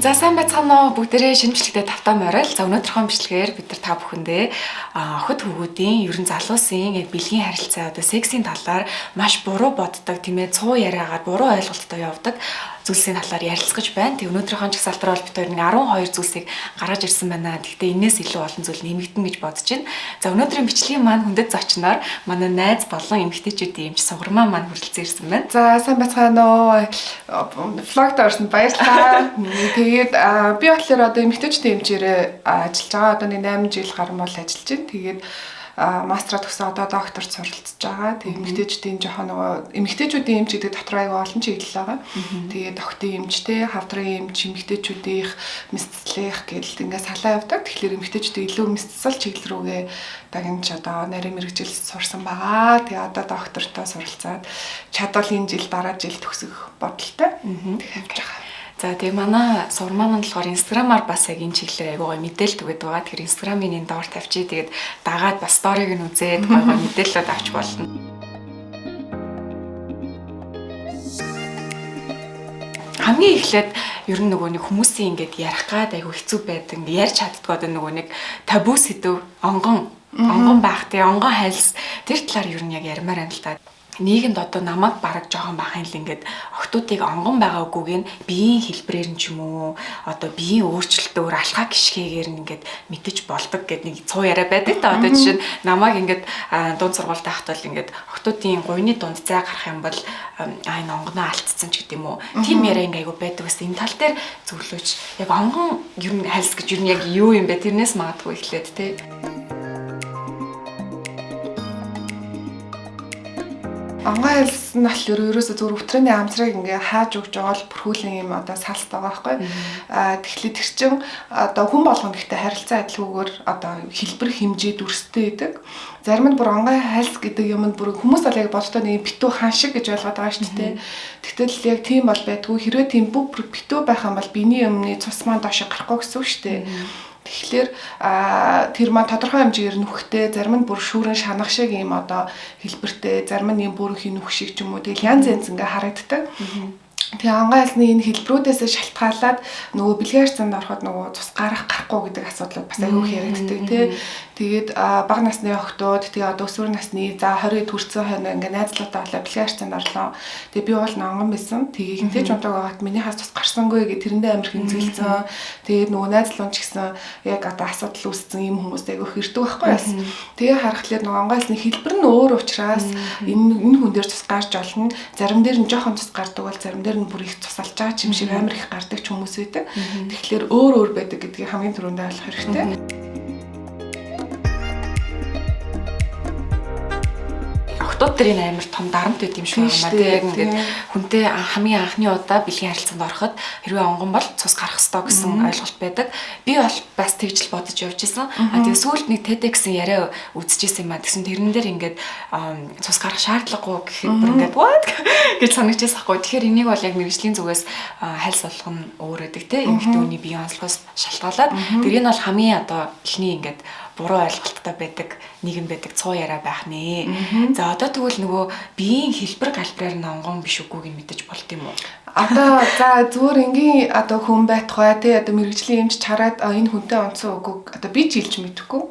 За сайн байцгаана уу бүгдээрээ шинэ бичлэгтээ тавтаа морил. За өнөөдрийнхөө бичлэгээр бид нар та бүхэндээ охид хүүгүүдийн ерөн залуусын яг бэлгийн харилцаа одоо сексийн талаар маш буруу боддог тийм ээ цуу яриагаар буруу ойлголттой явдаг зүйлсийн талаар ярилцгаж байна. Тэг өнөөдрийнхөө жагсаалтаар бол бид хоёр 12 зүйлсийг гаргаж ирсэн байна. Гэхдээ энээс илүү олон зүйл нэмэгдэн гэж бодож байна. За өнөөдрийн бичлэгийн маань хүндэт зочноор манай найз болон эмэгтэйчүүдийн эмч Сугармаа маань хүрэлцэн ирсэн байна. За сайн байцгаана уу. Влогт орсонд баярлалаа. Тэгээд би болохоор одоо эмэгтэйчүүдийн эмчээрээ ажиллаж байгаа. Одоо 8 жил гарсан бол ажиллаж байна. Тэгээд мастера төгсөн одоо докторт суралцж байгаа. Тэгээд эмэгтэйчүүдийн жоохон нөгөө эмэгтэйчүүдийн эмч гэдэг дотор аяга олон чиглэл байгаа. Тэгээд охтын эмчтэй, хавдрын эмч, эмэгтэйчүүдийн мэдцлэх гэдэлт ингээд салаа явдаг. Тэгэхээр эмэгтэйчүүдийн илүү мэдцэл чиглэл рүүгээ дагнж одоо нарийн мэрэгжил сурсан байгаа. Тэгээд одоо доктортой суралцаад чадвал энэ жил дараа жил төгсөх бодолтой. Тэгэхээр байгаа. За тэгээ манай Сугармаа маань болохоор инстаграмаар бас яг энэ чиглэлээр аягүй гоё мэдээлэл түгээд байгаа. Тэгэхээр инстаграмын энэ доор тавьчих. Тэгээд дагаад бас сториг нь үзээд гоё гоё мэдээлэлүүд авч болно. Хамгийн эхлээд ер нь нөгөө нэг хүмүүсийн ингээд ярих гад аягүй хэцүү байдаг. Ингээд ярьж чаддгүй одоо нөгөө нэг табу сэдв онгон байх тий онгон хайлс тэр талаар ер нь яг ярмаар байна л та. Нийгэмд одоо намайг бараг жоохон бахын л ингээд охтуудыг онгон байгаа үгүйг нь биеийн хэлбэрээр нь ч юм уу одоо биеийн өөрчлөлтөөр алхаа гიშгээгээр нь ингээд мэдэж болдог гэдэг нэг цуу яриа байдаг та одоо жишээ нь намайг ингээд дунд сургуульд байхад бол ингээд охтуудын гуйны дунд зай гарах юм бол энэ онгоноо алдсан ч гэдэг юм уу тийм яриа ингээд айгу байдаг гэсэн энэ тал дээр зөвлөж яг онгон ер нь хальс гэж ер нь яг юу юм бэ тэрнээс магадгүй эхлээд тий. Онгон хайлс нь болохоор ерөөсөө зөвхөн өвтрөний амсрыг ингээ хааж өгч байгаа л бүрхүүлийн юм одоо салт байгаа байхгүй. Тэгэхээр тэр чин одоо хүн болгоно гэхдээ харилцаа адилгүйгээр одоо хэлбэр хэмжээд өрсөтэй байдаг. Зарим нь бүр онгон хайлс гэдэг юмд бүр хүмүүс бол яг боддоо нэг битүү хан шиг гэж ойлгоод байгаа шүү дээ. Тэгтэл яг тийм бол байдгүй. Хэрвээ тийм бүх битүү байх юм бол биений өмнө цус маань доош гарахгүй гэсэн үг шүү дээ. Тэгэхээр тэр маань тодорхой хэмжээгээр нүхтэй, зарим нь бүр шүүрэн шанах шиг юм одоо хэлбэртэй, зарим нь юм бүрхэн нүх шиг ч юм уу тэгэл янз янз ингээ харагддаг. Тэгээ онгон хайлсны энэ хэлбэрүүдээс шалтгаалаад нөгөө бэлгийн харьцаанд ороход нөгөө цус гарахгүй гэдэг асуудал бас аюул яригддаг тий. Тэгээд бага насны охтууд тэгээ одоо өсвөр насны за 20-д хүрсэн хойно ингээ найзлуудаа болоо бэлгийн харьцаанд орлоо. Тэгээ би бол онгон байсан. Тэгээ хинтэй ч унтаг байгаад минийхээс цус гарсангүй гэж тэрэндээ амир хэмзэлцэн. Тэгээд нөгөө найзлууд ч гэсэн яг одоо асуудал үүссэн юм хүмүүст аюул хэрдэг байхгүй бас. Тэгээ харахад нөгөө онгон хайлсны хэлбэр нь өөр учраас энэ хүн дээр цус гарч олно. Зарим дээр нь жоохон цус гардаг бол зарим дээр бүр их цусалж байгаа юм шиг амар их гардаг ч хүмүүс байдаг. Тэгэхээр өөр байдаг гэдгийг хамгийн түрүүнд ойлгох хэрэгтэй. Охтууд дээр энэ амар том дарамт байд юм шиг байна. Яг ингээд хүнтэй хамгийн анхны удаа бэлгийн харилцаанд ороход хэрвээ онгон бол цус гарах ёстой гэсэн ойлголт байдаг. Би бол бас тэгж л бодож явж исэн. Тэгээ сүүлд нэг TEDx-ийн яриа үзчихсэн юм аа. Тэгсэн тэрэн дээр ингээд цус гарах шаардлагагүй гэхэд бүр ингээд what гэж санагдчихсан хгүй. Тэгэхээр энийг бол яг мэргэжлийн зүгээс хальс болох нь өөр өдөг те. Эмэгтэй хүний биеийн онцлогоос шалтгаалаад тэр энэ бол хамгийн одоо эхний ингээд буруу ойлголттой байдаг нийгэм байдаг цуу яриа байх нэ. За одоо тэгвэл нөгөө биеийн хэлбэр галбираар нь онгон биш үгүйг нь мэдэж болт юм уу? Одоо за зүгээр энгийн одоо хүн байтугай тий одоо мэрэгжлийн эмч чараад энэ хүнтэй онцсон үгүйг одоо би ч хэлж мэдэхгүй.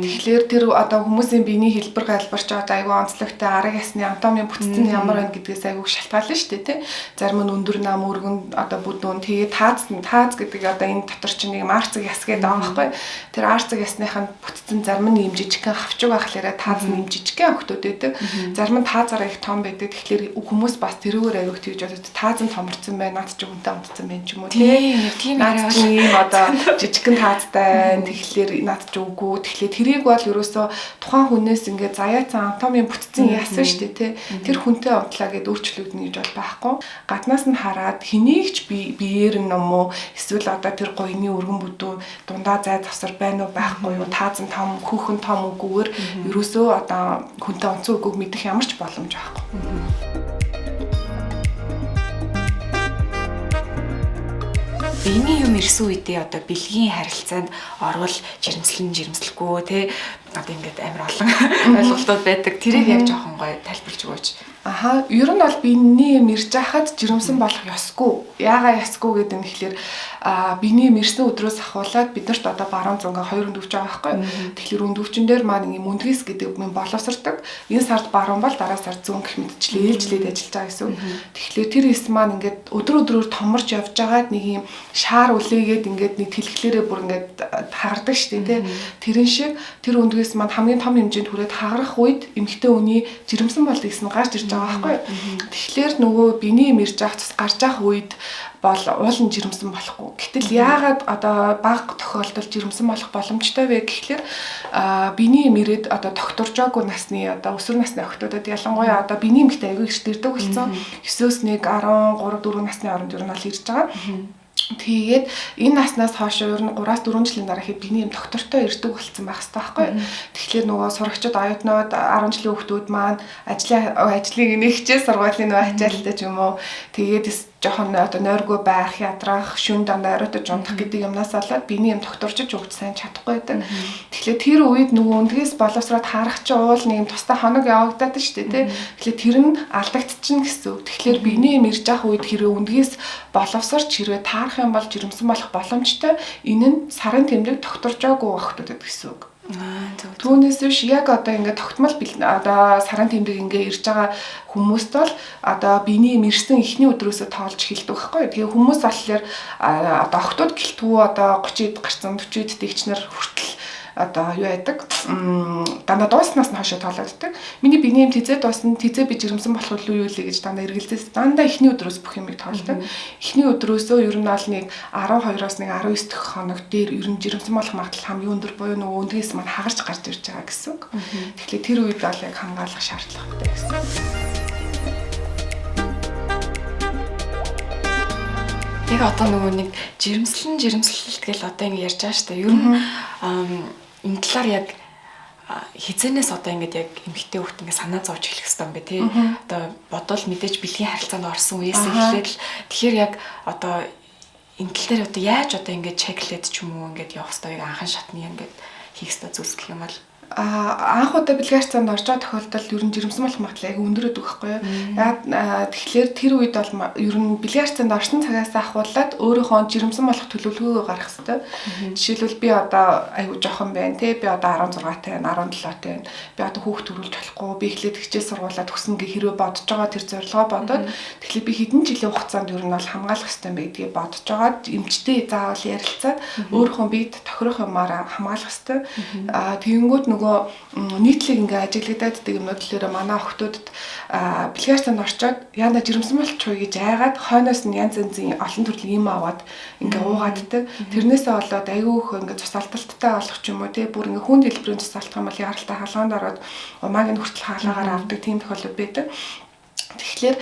Тэгэхээр тэр одоо хүмүүсийн биений хэлбэр галбарч одоо айгүй онцлогтой арга ясны анатомийн бүтцэн ямар байна гэдгээс айгүй шалтгаална шүү дээ тий. Зарим нь өндөр нам өргөн одоо бүдүүн тэгээ тааз гэдэг одоо энэ дотор чинь нэг марцэг яс гэдэг байгаа байхгүй. Тэр арцэг ясныхаа бүтцэн зарим нь юм жижигхэн хавчиг байхлаараа тааз нь юм жижигхэн охтууд байдаг. Зарим нь таазаараа их том байдаг. Тэгэхээр хүмүүс бас тэрүүгээр аюул тэгж бодож тааз нь томорсон байна. Наад чи хүнтэй унтсан байх юм уу тийм наад чи ийм одоо жижигхэн таазтай. Тэгэхээр наад чи үгүй. Тэгэхээр тэрийг бол ерөөсөө тухайн хүнээс ингээд заяацсан анатомийн бүтцэн яасан шүү дээ тий. Тэр хүнтэй унтлаа гэд өөрчлөгдөнө гэж бол байхгүй. Гаднаас нь хараад хэнийг ч биеэр нь юм уу эсвэл одоо тэр гоёны өргөн бүдүүн дундаа зай завсар байна уу байхгүй юу таазан том хүүхэн том үгүйгээр ерөөсөө одоо хүнтэй онцсон үгүйг мэдэх ямар ч боломж байхгүй. Биений юм ирсэн үедээ одоо бэлгийн харилцаанд орвол жирэмслэхгүй те одоо ингээд амар олон ойлголтууд байдаг. Тэрийг яг жоохон гоё тайлбарлаж өгөөч. Ер нь бол биений юм ирж хахад жирэмсэн болох ёсгүй. Яагаад ёсгүй гэдэг нь тэгэхээр биений юм ирсэн өдрөөс ахуулаад биднэрт одоо баруун зунгаа 2 өндөвч байгаа байхгүй. Тэгэхээр өндөвчөн дээр маань юм өндгийс гэдэг юм боловсрдаг. Энэ сард баруун бол дараа сард зүүн гэх мэтчлээ ээлжлээд ажиллаж байгаа гэсэн. Тэгэхээр тэр эс маань ингээд өдрөөр томорч явж байгаад нэг юм шаар үлээгээд ингээд нэг тэлхлээрээ бүр ингээд хагардаг шүү дээ. Тэрэн шиг тэр өндгийс маань хамгийн том хэмжээнд хүрээд хагарах үед эмэгтэй хүний жирэмсэн бол гэсэн гарч ирж байгаа байхгүй. Тэгэхээр нөгөө биений юм ирж байгаа цус гарч байгаа үед бол уулын жирэмсэн болохгүй. Гэтэл яагаад одоо бага тохиолдолд жирэмсэн болох боломжтой вэ гэхлээр биений юм ирээд одоо докторжоогүй насны одоо өсвөр насны охтуудад ялангуяа одоо биений эмэгтэй аягүй их дэрдэг болсон. 9-өөс 1 13 4 насны оронд ер нь бол ирж байгаа. Тэгээд энэ наснаас хойш ер нь 3-4 жилийн дараа хэд биений юм доктортой ирдэг болсон байх хэрэгтэй байхгүй. Тэгэхээр нөгөө сурагчид оюутнууд 10 жилийн хүүхдүүд маань ажлыг нэг хичээл сургуулийн нөгөө ачаалттай ч юм уу тэгээд жоохон одоо нойргүй байх, ядрах, шүн дандаа оройтож унтах гэдэг юмнаас болоод биений юм докторчиж өгч сайн чадахгүй байдаг. Тэгэхээр тэр үед нөгөө өндгээс боловсроод харах чинь уул нэг юм тустай хоног явагдаад шүү дээ, тий. Тэгэхээр тэр нь алдагдчихна гэсэн үг. Тэгэхээр биений юм ирж явах үед хэрэг өндгээс боловсрч хэрэг таарах юм бол жирэмсэн болох боломжтой. Энэ нь сарын тэмдэг докторжоогүй охтуудад гэсэн үг. Түүнээс биш яг одоо ингээд тогтмол одоо сарын тэмдэг ингээд ирж байгаа хүмүүст бол одоо биений мэрсэн эхний өдрөөсөө тоолж эхэлдэг байхгүй. Тэгээ хүмүүс болохоор одоо охтууд гэлтгүү одоо 30-д гарсан 40-д дэгчнэр хүртэл одоо юу яадаг дандаа дууснаас нь хойшоо тоологддог. Миний биений тизээ дуусна, тизээ би жирэмсэн болох уу юу лээ гэж дандаа эргэлзээс дандаа эхний өдрөөс бүх юмыг тоолдог. Эхний өдрөөсөө ер нь бол нэг 12-оос нэг 19 дэх хоног дээр ер нь жирэмсэн болох магадлал хамгийн өндөр буюу нөгөө өндгээс маань хагарч гарч ирж байгаа гэсэн үг. Тэгэхээр тэр үед бол яг хамгаалах шаардлагатай гэсэн. Яг одоо нөгөө нэг жирэмслэлт гэл одоо ингэ ярьж байгаа шүү дээ. Ер нь энэ талаар яг хизэнээс одоо ингээд яг эмэгтэй хүүхд ингээд санаа зовж эхлэх хэрэгтэй юм бэ тий. Одоо бодвол мэдээж бэлгийн харилцаанд орсон үеэс эхлээд л тэгэхээр яг одоо энэ тал дээр одоо яаж одоо ингээд чеклээд ч юм уу ингээд явах хэрэгтэй анхан шатны ингээд хийх хэрэгтэй зүйлс гэх юм бол анх удаа бэлгаарцаанд орж байгаа тохиолдолд ер нь жирэмсэн болох магадлал аяг өндөрөд байхгүй юу. Тэгэхээр тэр үед бол ер нь бэлгаарцаанд орсон цагаас ахуулаад өөрийнхөө жирэмсэн болох төлөвлөгөөгөө гаргах хэрэгтэй. Жишээлбэл би одоо аяг жоохон байна те би одоо 16 тань 17 тань би одоо хүүхд төрүүлж болохгүй би эхлээд хичээл сургуулаад төснө гэх хэрэг бодож байгаа тэр зорилгоо бодоод тэгэхээр би хэдэн жилийн хугацаанд ер нь бол хамгаалах хэрэгтэй юм гэдгийг бодож байгаа эмчтэй заавал ярилцаад өөрийнхөө биед тохирох юмараа хамгаалах хэрэгтэй. Тэгэнгүүт нөгөө нийтлэг ингээ ажиглагдаад байгаа юмнууд лээрээ манай охтуудад бэлгаарцаанд орчоод яна жирэмсэн болчихгүй гэж айгаад хойноос нь янз янзын олон төрлийн юм аваад ингээ уугааддаг. Тэрнээсээ болоод аягүй их ингээ цус алдалттай болох ч юм уу тий бүр ингээ хүн дэлбэрийн цус алдах юм бол яралтай халгаанд ороод умааг нь хүртэл хаалгаагаар авдаг тийм тохиолдол байдаг. Тэгэхээр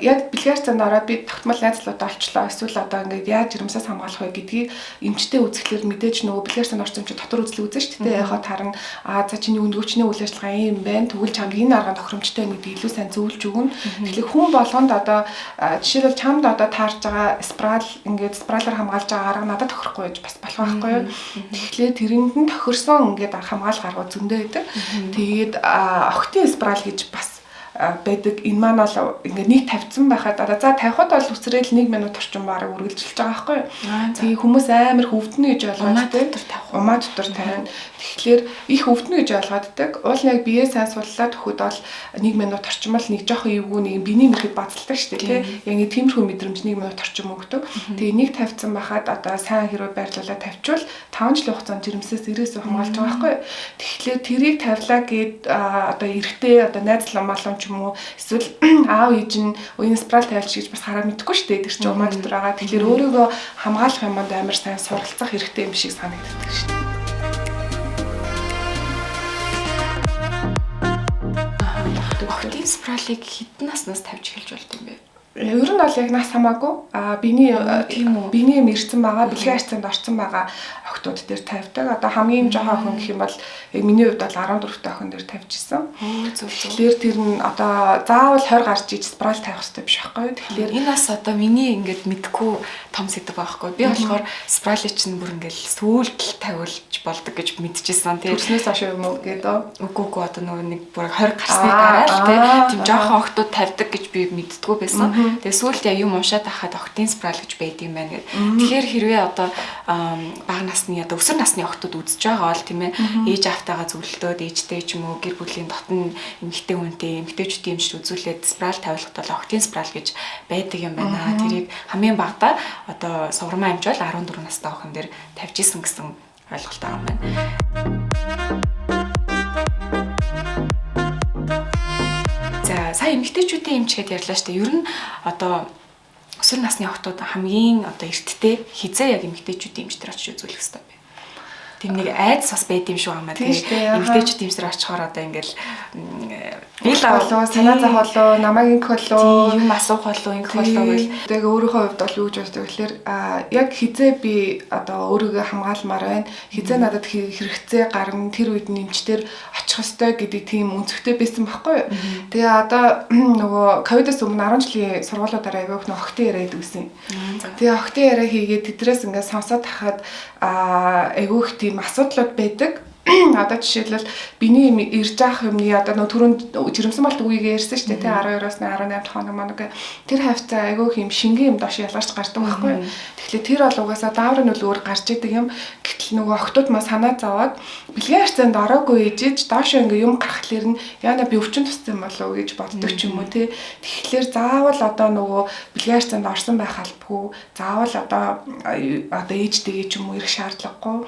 яг бэлгаарцаанд ороод би тогтмол найзлуудаа олчлоо эсвэл одоо ингээд яаж жирэмсээс хамгаалах вэ гэдгийг эмчтэй үзэхлээр мэдээж нөгөө бэлгаарцаанд орсон юм чи дотор үзлэг үзэн шүү дээ. Яг харна за чиний өндгөөчний үйл ажиллагаа юм байна. Тэгвэл чамд энэ арга тохиромжтой гэдгийг илүү сайн зөвлөж өгнө. Тэгэхээр хүн болгонд одоо жишээлбэл чамд одоо таарж байгаа спрал ингээд спралаар хамгаалж байгаа арга надад тохирохгүй гэж бас болох байхгүй юу. Тэгэхээр тэрэнд нь тохирсон ингээд хамгаалах арга зөндөө байдаг. Тэгээд охтын спрал гэж бас байдаг. Энэ маань бол ингээ нэг тавьсан байхад одоо за тавихад бол үсрээл 1 минут орчим бараг үргэлжилж байгаа байхгүй юу. Тэгээ хүмүүс амар хөвдөнө гэж ойлгоод умаа дотор тавина. Тэгэхээр их хөвдөнө гэж ойлгооддаг. Уул яг бие сайн суллаад өгөхөд бол 1 минут орчим л нэг жоохон эвгүй нэг биений мэрхэд бацалдаг шүү дээ тий. Яг нэг тиймэрхүү мэдрэмж 1 минут орчим өгдөг. Тэгээ нэг тавьсан байхад одоо сайн хэрэг байрлуулаад тавьчвал 5 жилийн хугацаанд жирэмсээс ирээс хамгаалж байгаа байхгүй юу. Тэгэхээр тэрийг тавилаа гээд одоо эрэгтэй одоо найзлан малон ч юм уу эсвэл аав ээж нь энэ спрал тавилж гэж бас хараа мэдэхгүй шүү дээ. Тэр чинь умаа дотор байгаа. Тэгэхээр өөрийгөө хамгаалах юмд амар сайн суралцах хэрэгтэй юм шиг санагддаг шүү дээ. Охтын спралыг хэдэн наснаас тавьж эхэлж болд юм бэ? Ер нь бол яг нас хамаагүй биений юм ирсэн байгаа, бэлгийн харьцаанд орсон байгаа охтууд дээр тавьдаг. Одоо хамгийн жоохон охин гэх юм бол яг миний хувьд бол 14 дэх охин дээр тавьчихсан. Тэгэхээр тэр нь одоо заавал 20 гарч иж спрал тавих хэрэгтэй биш байхгүй. Тэгэхээр энэ бас одоо миний ингээд мэдгүй том сэдв байхгүй. Би болохоор спралыг чинь бүр ингээд сүүлд тавиулж болдог гэж мэдчихсэн тий. Төрснөөс хойш юм уу гэдэг. Үгүй одоо нөгөө нэг бүр 20 гарсны дараа л тий. Тийм жоохон охтууд тавьдаг гэж би мэддггүй байсан. Тэгээ сүүлд яг юм уншаад ахад охтын спрал гэж байдаг юм байна гэдэг. Тэгэхээр хэрвээ одоо бага насны одоо өсвөр насны охтууд үзэж байгаа бол тийм ээ ээж автайгаа зөвлөлтөөд ээжтэй ч юм уу гэр бүлийн дотн эмэгтэй хүнтэй эмэгтэйчүүдийн эмчд үзүүлээд спрал тавилахад бол охтын спрал гэж байдаг юм байна. Тэрийг хамгийн багадаа одоо сугрмаа эмч бол 14 настай охин дээр тавьж исэн гэсэн ойлголт байгаа юм байна. За сая эмэгтэйчүүдийн эмч гэдээ ярьлаа шүү дээ. Ер нь одоо өсвөр насны охтууд хамгийн одоо эрттэй хизээ яг эмэгтэйчүүдийн эмч дээр очиж үзүүлэх хэрэгтэй байна. Тэр нэг айдас бас байд юм шиг байна тийм. Эмэгтэйчүүд эмчээр очихоор одоо ингээл бил болоо, санаа зах болоо, намайг ингэх болоо, юм асуух болоо, ингэх болоо гэл. Тэгээ өөрийнхөө хувьд бол юу гэж боддог гэхээр яг хизээ би одоо өөрийгөө хамгаалмаар байна. Хизээ надад хэрэгцээ гарна, тэр үед нэмчтэр очих ёстой гэдэг тийм өнцгтэй байсан байхгүй юу? Тэгээ одоо нөгөө ковидос өмнө 10 жилийн сургуулиудаар аягүй их охтын яриа хийдэг гэсэн. Тэгээ охтын яриа хийгээд тэдрээс ингээд сонсоод хахад аягүй их тийм асуудлууд байдаг. Одоо жишээлбэл биний ирж явах юмны одоо нөө түрүүнд жирэмсэн болт үеигээ ярьсан шүү дээ тий 12-оос 18 хоног манаг тэр хавцаа айгүй юм шингэн юм доош ялгарч гардаг байхгүй. Тэгэхээр тэр бол угаасаа даавар нь өөр гарч идэг юм. Гэтэл нөгөө охтууд маа санаа зовоод бэлгийн харьцаанд ороогүй ижиж доош ингээ юм гарахлаар нь яана би өвчин туссан болов уу гэж боддог ч юм уу тий. Тэгэхээр заавал одоо нөгөө бэлгийн харьцаанд орсон байх албагүй. Заавал одоо ээжтэйгээ ч юм уу ирэх шаардлагагүй.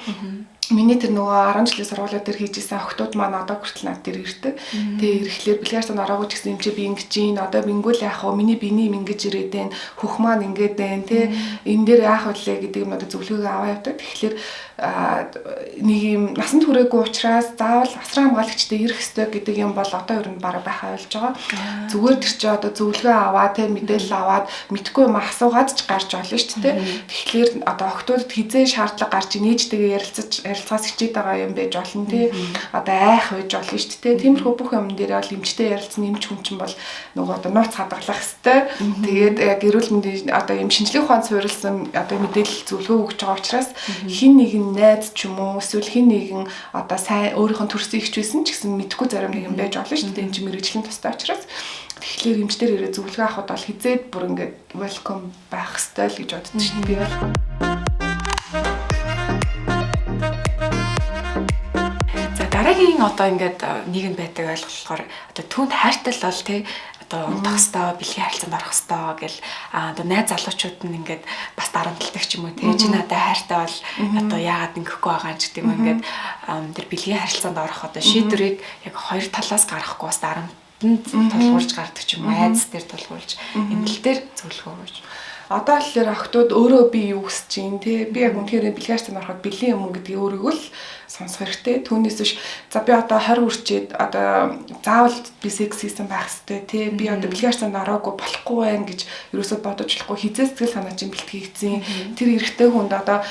Миний тэр нөгөө 10 жилийн сургуулиуд дээр хийжсэн охтууд маань одоо хүртэл над дээр ирдэг. Тэгээ ирэхлээр бэлгээрсэн ороогүй ч гэсэн юм чи би ингэж ийн одоо бингүүл яах вэ? Миний биений юм ингэж ирээд байна. Хөх маань ингэж байна те. Энэ дээр яах вэ гэдэг юм одоо зөвлөгөө аваа явдаг. Тэгэхээр нэг юм насанд хүрээгүй учраас заавал асран хамгаалагчтай ирэх ёстой гэдэг юм бол одоо ер нь бараг байхаа ойлгож байгаа. Зүгээр тэр чи одоо зөвлөгөө аваа те мэдээлэл аваад мэдгүй юм асуугаад ч гарч олно шүү дээ. Тэгэхээр одоо охтуудад хизээ шаардлага гарч нээжтэйгээ ярилцахаас хичээд байгаа юм байж болно тий. Одоо айх байж болно шүү дээ. Тиймэрхүү бүх юм дээр бол эмчтэй ярилцсан эмч хүн чинь бол нөгөө одоо нууц хадгалах хэвээр. Тэгээд яг эрүүл мэндийн одоо юм шинжлэх ухаанд суурилсан одоо мэдээлэл зөвлөгөө өгч байгаа учраас хин нэгэн найз ч юм уу эсвэл хин нэгэн одоо сайн өөрийнхөө төрсөн ихч байсан ч гэсэн мэдхгүй зарим нэг юм байж болно шүү дээ. Энд чинь мэрэгжлийн тустай учраас тэгэхээр эмчтэр ирээ зөвлөгөө авахд бол хизээд бүр ингээд welcome байх ёстой л гэж боддог шүү дээ. Би бол дараагийн одоо ингээд нийгэм байдаг ойлголохоор одоо түүнд хайртал бол тий одоо унтах хэвээр бэлгийн харилцаанд орох хэвээр гэл одоо найз залуучууд нь ингээд бас дарамтлагдаг ч юм уу тий чи надад хайртай бол одоо яагаад ингэхгүй байгаа ч гэдэг юм ингээд тэр бэлгийн харилцаанд орох одоо шийдвэрийг яг хоёр талаас гаргахгүй бас дарамтанд тулгуурж гардаг ч юм уу айдас дээр тулгуурж энэ тал дээр зөвлөгөө өгч. Одоо л охтууд өөрөө би юу хүсэж чинь тий би яг үнэхээр бэлгийн харилцаанд ороход бэлгийн юм гэдэг өөрийгөө л сонсох хэрэгтэй. Түүнээс биш за би одоо 20 хүрчээд одоо заавал би секс хийсэн байх хэрэгтэй тий би одоо бэлгийн харилцаанд ороогүй болохгүй байх гэж ерөөсөө бодож болохгүй хизээ сэтгэл санаа чинь бэлтгэгдсэн. Тэр эрэгтэй хүнд одоо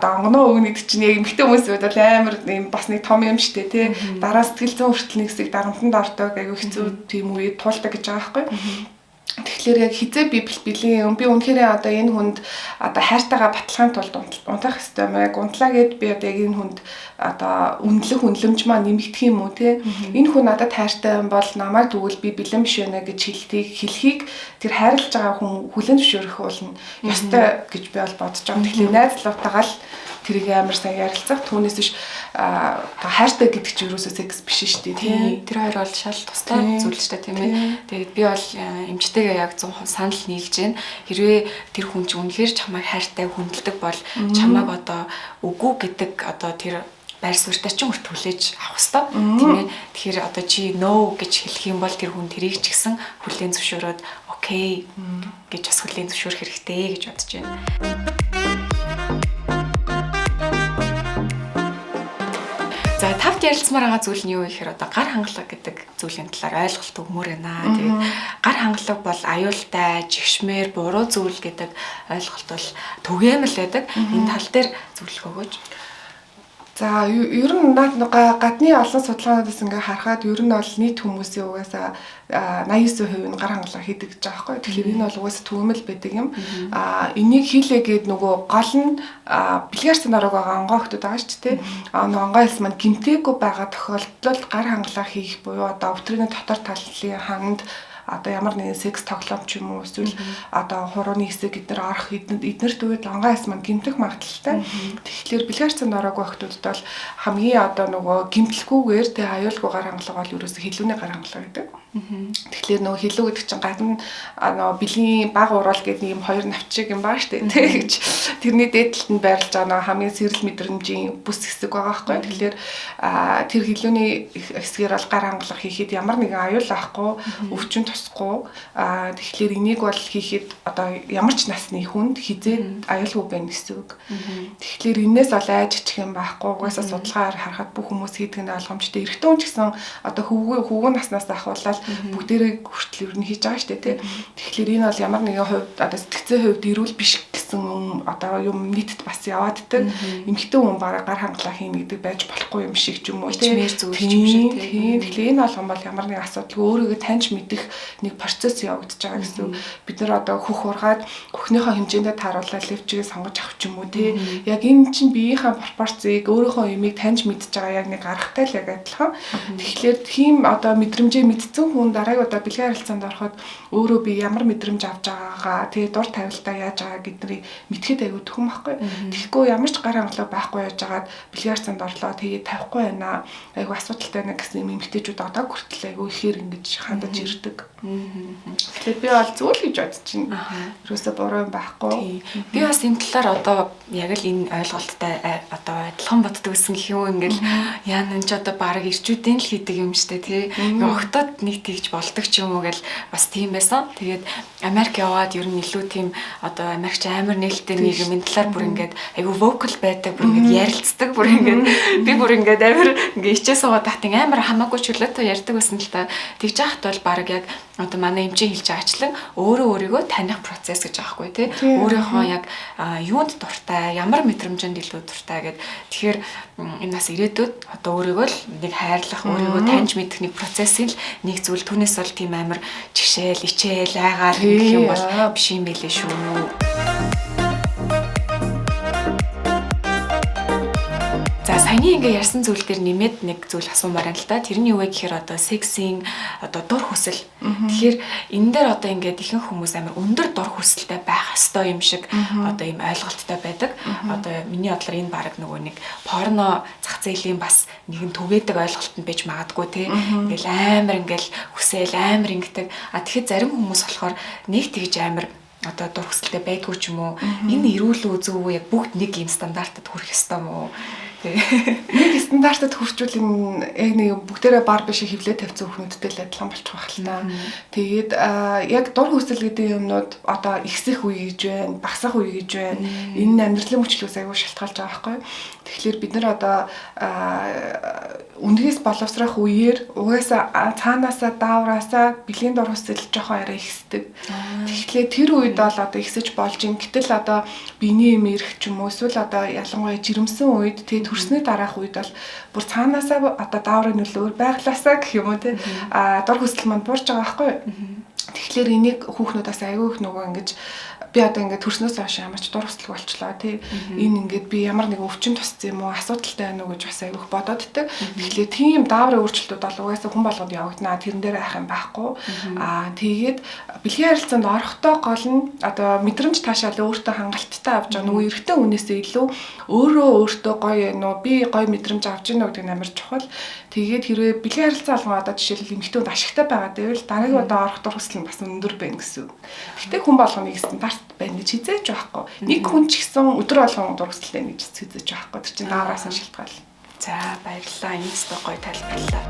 онгоноо өгнө гэдэг чинь яг эмэгтэй хүмүүсүүд бол амар юм бас нэг том юм штэ тий дараа сэтгэл зүйн хүртэл нэг хэсэг дарамтанд ордог айгүй хэцүү тийм үе туулдаг гэж байгаа байхгүй. Тэгэхээр яг хизээ би бэлгийн юм би үнэхээр одоо энэ хүнд одоо хайртайгаа баталгааны тулд унтах хэрэгтэй юм яг унтлаа гэд би одоо яг энэ хүнд одоо үнэлэмж маань нэмэгдэх юм уу те энэ хүн надад хайртай юм бол намайг тэгвэл би бэлэн биш байна гэж хэлхийг тэр хайрлаж байгаа хүн хүлээн зөвшөөрөх болно ёстой гэж би бол бодож байгаа. Тэгэхээр найзлуутайгаа л тэрийг амар сайн ярилцах түүнээс биш хайртай гэдэг чинь юусоо секс биш шүү дээ тий. Тэр хоёр бол шал тустай зүйл шүү дээ тийм ээ. Тэгээд би бол эмчтэйгээ яг 100% санал нийлж байна. Хэрвээ тэр хүн чинь үнэхээр чамайг хайртай хүндэлдэг бол чамайг одоо үгүй гэдэг одоо тэр байр суурьтай ч үрт хүлээж авах хэвээр тийм ээ. Тэгэхээр одоо чи no гэж хэлэх юм бол тэр хүн тэрийг ч гэсэн хүлээн зөвшөөрөөд окей гэж бас хүлээн зөвшөөрөх хэрэгтэй гэж бодож байна. За 5 Сүүлд ярилцмаар байгаа зүйл нь юу гэхээр одоо гар хангалга гэдэг зүйлийн талаар ойлголт өгмөр байна. Тэгээд гар хангалга бол аюултай, жигшмээр, буруу зүйл гэдэг ойлголт бол түгээмэл байдаг. Энэ тал дээр зөвлөх өгөөч. За ер нь гадны олон судалгаануудаас ингээ харахад ер нь бол нийт хүмүүсийн угаасаа 89% нь гар хангалга хийдэг гэж байгаа байхгүй. Тэгэхээр энэ бол угаасаа түгээмэл байдаг юм. Энийг хийлээгээд нөгөө гол нь бэлгээр цанараг байгаа онгоо хүмүүс байгаа шүү дээ. Онгоо хэлс маань гимтээгүй байгаа тохиолдолд гар хангалга хийх буюу одоо өвтрийн дотор талын ханганд одоо ямар нэгэн секс тоглоом ч юм уу эсвэл одоо хурууны хэсэг эднэр орох эднэрт үед онгоо хэс маань гимтэх магадaltaй. Тэгэхээр бэлгээр цанд ороогүй хүмүүсд бол хамгийн одоо нөгөө гимтэлгүйгээр тэ аюулгүй гар хангалга бол ерөөсө хилүүний гар хангалга гэдэг. Тэгэхээр нөгөө хилүү гэдэг чинь гадна нөгөө бэлгийн баг уруул гэдэг нэг юм хоёр навчиг юм баа штэ тэ гэж тэрний дээдлэлд нь байрлаж байгаа нөгөө хамгийн сэрэл мэдрэмжийн бүс хэсэг байгаа байхгүй. Тэгэхээр тэр хилүүний хэсгээр бол гар хангалга хийхэд ямар нэгэн аюул авахгүй өвчин тусахгүй тэгэхээр энийг бол хийхэд одоо ямар ч насны хүнд хизээд аюулгүй байна гэсэн үг. Тэгэхээр энэс бол айж ичих юм байхгүй. Угаасаа судалгаагаар харахад бүх хүмүүс хийдэг нь ойлгомжтой. Эрэгтэй хүн ч гэсэн одоо хөвгүүн наснаас ахвалал бүгдээрээ хүртэл ер нь хийж байгаа шүү дээ. Тэгэхээр энэ бол ямар нэгэн хувьд одоо сэтгцээ хувьд эрүүл биш гэсэн одоо юм нийтэд бас явааддаг. Эмэгтэй хүн бараг гар хангалаа хийнэ гэдэг байж болохгүй юм шиг ч юм уу тийм юм шиг тийм. Тэгэхээр энэ болгон бол ямар нэгэн асуудал өөрийгөө таньж мэдэх нэг процесс явагдаж байгаа гэсэн. Бид нар одоо хөх ургаад хөхнийхөө хэмжээндээ тааруулаад левчгээ сонгож авах ч юм уу тий. Яг энэ чинь биеийнхээ пропорцийг өөрийнхөө эмийг таньж мэдж байгаа яг нэг аргатай л яг адилхан. Тэгэхээр тийм одоо мэдрэмжээ мэдсэн хүн дараагийн удаа бэлгийн харилцаанд ороход өөрөө би ямар мэдрэмж авч байгаагаа тий дур тавилтаа яаж байгаа гэдгийг мэдхэд аягүй төхөн байхгүй. Тэгэхгүй ямар ч гар хангалаа байхгүй яаж байгаад бэлгийн харилцаанд орлоо тэгээ тавихгүй байна. Аягүй асуудалтай байна гэсэн юм эмэгтэйчүүд одоо хүртэл аягүй ихээр ингэж хандаж ирдэг. Тэгэхээр би бол зүйл гэж бодож байна. Юусаа буруу юм байхгүй. Би бас энэ талаар одоо яг л энэ ойлголттой одоо адилхан боддог гэсэн гэх юм ингээл яа нэн ч одоо баг ирчүүдийн л хийдэг юм штэ тий. Огтод нэг тэгж болдог ч юм уу гэл бас тийм байсан. Тэгээд Америк яваад ер нь илүү тийм одоо Америкч амар нээлттэй нэг юм энэ талаар бүр ингээд айгу вокал байдаг бүр ингээд ярилцдаг бүр ингээд би бүр ингээд амар ингээд ичээ суугаад татин амар хамаагүй чөлөөтэй ярьдаг байсан л та. Тэгж яхад бол баг яг одоо манай эмчийн хэлж байгаачлан өөрийгөө таних процесс гэж аахгүй тий. Өөрийнхөө яг юунд дуртай, ямар мэдрэмжэнд илүү дуртай гэд. Тэгэхээр энэ бас ирээдүйд одоо өөрийгөө л нэг хайрлах, өөрийгөө таньж мэдэх нэг процессын л нэг зүйл түүнээс бол тийм амар жишээл, ичээл, айгаар гэх юм бол биш юм билээ шүү. За саяны ингээ ярьсан зүйл дээр нэмээд нэг зүйл асуумаар байна л да. Тэрний юу вэ гэхээр одоо сексийн одоо дур хүсэл. Тэгэхээр энэ дээр одоо ингээд ихэнх хүмүүс амар өндөр дур хүсэлтэй байх ёстой юм шиг одоо ийм ойлголттой байдаг. Одоо миний бодлоор энэ баг нөгөө нэг порно зах зээлийн бас нэгэн түгээдэг ойлголт нь байж магадгүй тий. Ингээл амар ингээл хүсэл амар ингэдэг. Тэгэхэд зарим хүмүүс болохоор нэг тэгж амар одоо дур хүсэлтэй байдгүй ч юм уу. Энэ эрүүл үү зөв үү яг бүгд нэг ийм стандартад хүрэх ёстой юм уу? Нэг стандартад хүрчүүл энэ яг нэг бүгдээрээ бар биш хөвлөө тавьсан хүмүүсттэй л адилхан болчих واخ л та. Тэгээд яг дур хүсэл гэдэг юмнууд одоо ихсэх үе гэж байна, багасах үе гэж байна. Энэ амьдралын мөчлөөс аягүй шалтгаалж байгаа байхгүй. Тэгэхээр бид нар одоо үндгээс боловсрох үеэр угаасаа цаанаасаа даавраасаа бэлгийн дур хүсэл жоохон арай ихсдэг. Тэгэхээр тэр үед бол одоо ихсэж болж ин гэтэл одоо биений юм ирэх ч юм уу эсвэл одоо ялангуяа жирэмсэн үед тэгээд төрсний дараах үед бол бүр цаанаасаа одоо дааврын нөлөөр байглаасаа гэх юм уу те дур хүсэл манд буурж байгаа байхгүй. Тэгэхээр энийг хүүхнүүдээс аягүй их нөгөө ингэж би одоо ингээд төрснөөс хойш ямар ч дур хүсэлг болчлоо тий. Энэ ингээд би ямар нэг өвчин туссан юм уу асуудалтай байна уу гэж бас аягүй бодоод тээ. Тэгэхээр тийм дааврын өөрчлөлтүүд бол угаасаа хүн болгонд явагдана. Тэрэн дээр айх юм байхгүй. Тэгээд бэлгийн харилцаанд орохдоо гол нь одоо мэдрэмж таашаал өөртөө хангалттай авч байгаа нөгөө эрэгтэй хүнээсээ илүү өөртөө гоё юм уу би гоё мэдрэмж авч гинэ гэдэг нь амар чухал. Тэгээд хэрвээ бэлгийн харилцаа болгоо одоо жишээлбэл эмэгтэй хүнд ашигтай байгаа гэвэл дараагийн удаа орох дур хүсэл нь бас өндөр байна гэсэн. Гэхдээ хүн болгоны стандарт байна гэж хизээж байхгүй. Нэг хүн ч гэсэн өдөр болгон дур хүсэлтэй гэж хизээж байхгүй. Тэр чинь даавраас нь шалтгаална. За баярлалаа. Энэ ч гоё тайлбарлалаа.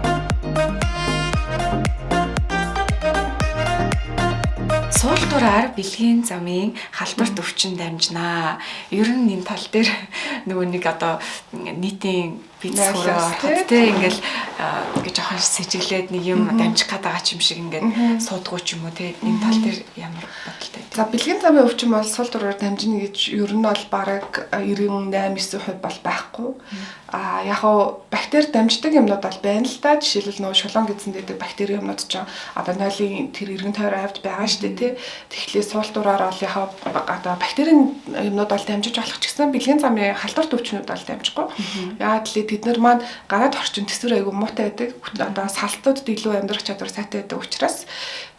Суултураар бэлгийн замын халдварт өвчин дамжнаа. Ер нь энэ тал дээр нөгөө нэг одоо нийтийн бицхөрөө тэ ингээл гэж жоохон сэжиглээд нэг юм дамжих гээд байгаа ч юм шиг ингээд суудгуу ч юм уу тэ энэ тал дээр ямар бодолтой. За бэлгийн замын өвчин бол сул дураар дамжина гэж ер нь бол бараг 98-9% бол байхгүй. Яг хоо бактери дамждаг юмнууд бол байна л да. Жишээлбэл нөгөө шулуун гэдсэн дэдэг бактери юмнууд ч одоо нойлын тэр эргэн тойрон авд байгаа шүү дээ тий. Тэгэхээр сул дураар бол яг хоо одоо бактерийн юмнууд бол дамжиж болох ч гэсэн бэлгийн замын халдварт өвчнүүд бол дамжихгүй. Яагаад гэвэл тэд нар маань гадаад орчин төсвөр айгу муутай байдаг. Одоо салтуудад илүү амьдрах чадвар сайтай байдаг учраас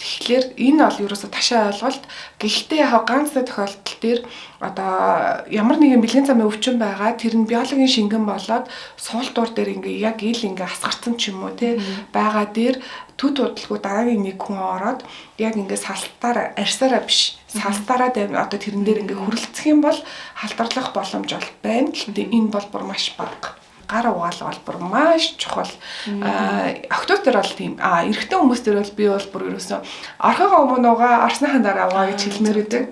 тэгэхээр энэ бол ерөөсө ташаа ойлголт. Гэхдээ яг ганц тохиолдол дээр одоо ямар нэгэн бэлгийн замын өвчин байгаа тэр нь биологийн шингэн болоод суул дуур дээр ингээ яг ил ингээ хасгарсан ч юм уу тий байгаа дээр төд удалгүй дараагийн нэг хүн ороод яг ингээ салтаараа арьсаараа биш салтаараа одоо тэрэн дээр ингээ хүрэлцэх юм бол халдварлах боломж бол байна. Гэхдээ энэ бол бүр маш бага. Гар угаал бол бүр маш чухал. Октоос дээр бол тийм эрэгтэй хүмүүс дээр бол би бол бүр ерөөсөө орхойгоо өмнө угаа орсныхаа дараа угаа гэж хэлмээр байдаг.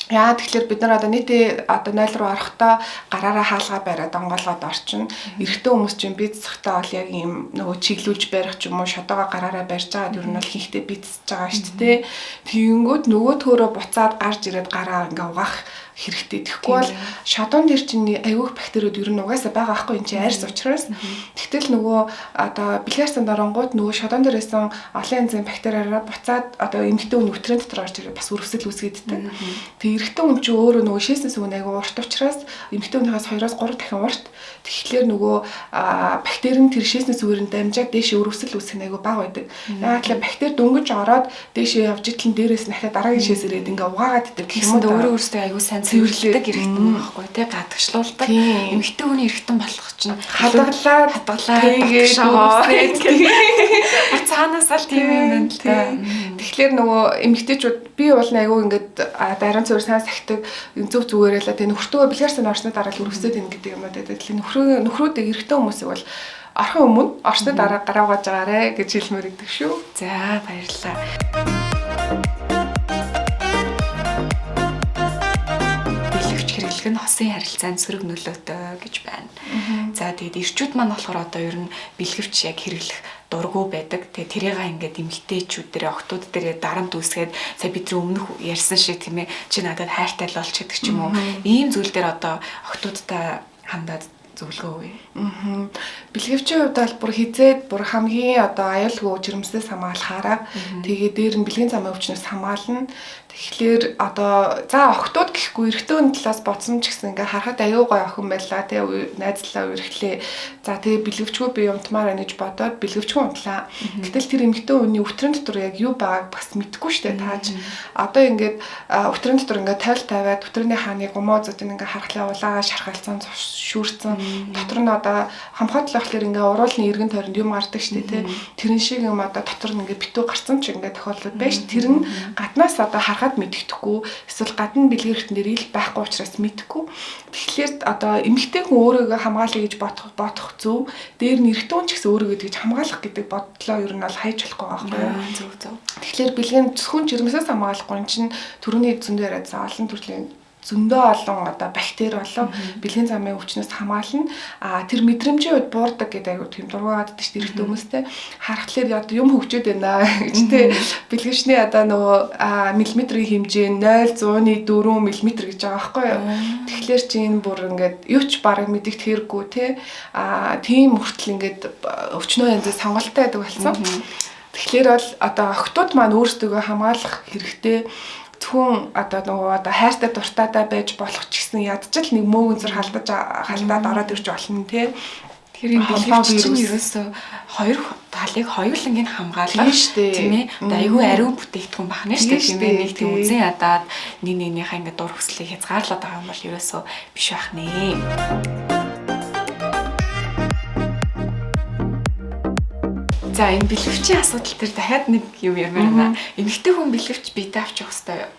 Яа тэгэхээр бид нар одоо нийтээ одоо 0 руу орохдоо гараараа хаалгаа бариад онгоолгоод орчин. Эрэгтэй хүмүүс чинь бицсахтаа бол яг ийм нөгөө чиглүүлж барих ч юм уу шодоогоо гараараа барьж байгаа ер нь бол хийхдээ бицсэж байгаа шүү дээ. Тэгэнгүүт нөгөө төөрөө буцаад гарч ирээд гараа ингээ угаах хэрэгтэй. Тэгэхгүй бол шодон дээр чинь аюух бактериуд ер нь угаасаа байгаа байхгүй энэ чинь арьс учраас. Тэгтэл нөгөө одоо бильярдсан доронгууд нөгөө шодон дээр байсан олон янзын бактериараа буцаад одоо эмэгтэй хүн нөтрийн дотор орж ирээд бас өрөвсөл үүсгэдэг. Тэг эрэгтэй хүн чинь өөрөө нөгөө шээсэн сүн аюу урт учраас эмэгтэй хүнээс 2-3 дахин урт. Тэгэхээр нөгөө бактери нь тэр шээсэн сүрээр дамжаад дээшээ өрөвсөл үүсгэх аюу бага байдаг. Яагаад гэвэл бактери дөнгөж ороод дээшээ явж итлэн дээрээс нь дахиад дараагийн шээс ирээд ингээ угаагаад идэг гэх юм уу. Өөрөө өөртөө аюу сайн цэвэрлэдэг эрэгтэн байхгүй тий гадагшлуулдаг. Эмэгтэй хүний эрэгтэн болох чинь хадгалаад тэгээд цаанаас л тийм юм байна л да. Тэгэхээр нөгөө эмэгтэйчүүд би бол аюу ингээд дарин цэвэр сайн сахдаг зөв зүгээрээ л тэ нөхртөө бильярдсан орсны дараа л өрөвсөд ийн гэдэг юм аа. Тэгэхээр нөхрүүдийг эрэгтэй хүмүүсийг бол орхон өмнө орсны дараа гараа угааж байгаарэ гэж хэлмээр идэг шүү. За баярлалаа. Хэрэглэх нь хосын харилцаанд сөрөг нөлөөтэй гэж байна. За тэгээд эрчүүд маань болохоор одоо ер нь бэлгэвч яг хэрэглэх дургу байдаг. Тэгээд тэрийг ингээд эмгтээчүүд дээр охтууд дээр дарамт үүсгээд сая бидний өмнөх ярьсан шиг тийм ээ чи надад хайртай л болч гэдэг ч юм уу. Ийм зүйл дээр одоо охтуудтай хандаад зөвлөгөө өгье. Бэлгэвчийн хувьд бол бүр хизээд бүр хамгийн одоо аюулгүй жирэмснээс хамгаалахаараа тэгээд дээр нь бэлгийн замын өвчнөөс хамгаална. Тэгэхээр одоо за охтууд гэхгүй эрэгтэй хүн талаас бодсон ч гэсэн ингээ харахад аюу гой охин байлаа тий найзлаа үерхлээ. За тэгээ бэлгэвчгүй би юмтмаар аниж бодоод бэлгэвчгүй унтлаа. Гэтэл тэр эмэгтэй хүний өвтрийн дотор яг юу байгааг бас мэдэхгүй штэ тааж. Одоо ингээд өвтрийн дотор ингээ тавиад өвтрийн хааны гомоозууд ингээ харахлаа улаагаа шархалцсан шүүрцэн дотор нь одоо хамхаад л болохоор ингээ уруулны эргэн тойронд юм гардаг штэ тий. Тэрэн шиг юм одоо дотор нь ингээ битүү гарцсан ч ингээ тохиолдол байж тэр нь гаднаас одоо харахад мэддэхгүй эсвэл гадна бэлгэрхтэн дээр ил байхгүй учраас мэдхгүй. Тэгэхээр одоо эмэгтэй хүн өөрийгөө хамгаалъя гэж бодох зөв. Дээр нь эрэгтэй хүн ч гэсэн өөрийгөө тэгж хамгаалах гэдэг бодлоо ер нь бол хайж болохгүй байхгүй юу? Зөв. Тэгэхээр бэлгийн зөвхөн жирэмсээс хамгаалахгүй чинь төрөний эзэн дээр олон төрлийн зөндөө олон одоо бактери болон бэлгийн замын өвчнөөс хамгаална. Тэр мэдрэмжийн үед буурдаг гэдэг аюу тийм дургуйгаад байдаг шүү дээ эрэгтэй хүмүүстэй. Харахад одоо юм хөгжөөд байна гэж тий бэлгэвчний одоо нөгөө миллиметрийн хэмжээ 0.104 мм гэж байгаа байхгүй юу. Тэгэхээр чи энэ бүр ингээд юу ч бараг мэдэгдэх хэрэггүй тий. Тийм хүртэл ингээд өвчнөө янзын сонголттой байдаг болсон. Тэгэхээр бол одоо охтууд маань өөрсдөө хамгаалах хэрэгтэй. Хүн одоо нөгөө одоо хайртай дуртайтай байж болох ч гэсэн ядчил нэг мөөгөн зэр халдаад ороод ирж болно тий. Тэгэхээр энэ бэлгэвч чинь ерөөсөө хоёр талыг хоёулангийн хамгаалах тийм ээ. Одоо айгүй ариун бүтээгдэхүүн бахна шүү дээ тийм ээ. Нэг тийм үзэн ядаад нэгнийхээ ингээд дур хүслийг хязгаарлаад байгаа юм бол ерөөсөө биш байх нэ. За энэ бэлгэвчийн асуудал дээр дахиад нэг юм ярмаар байна. Эмэгтэй хүн бэлгэвч биедээ авч явах хэрэгтэй юу?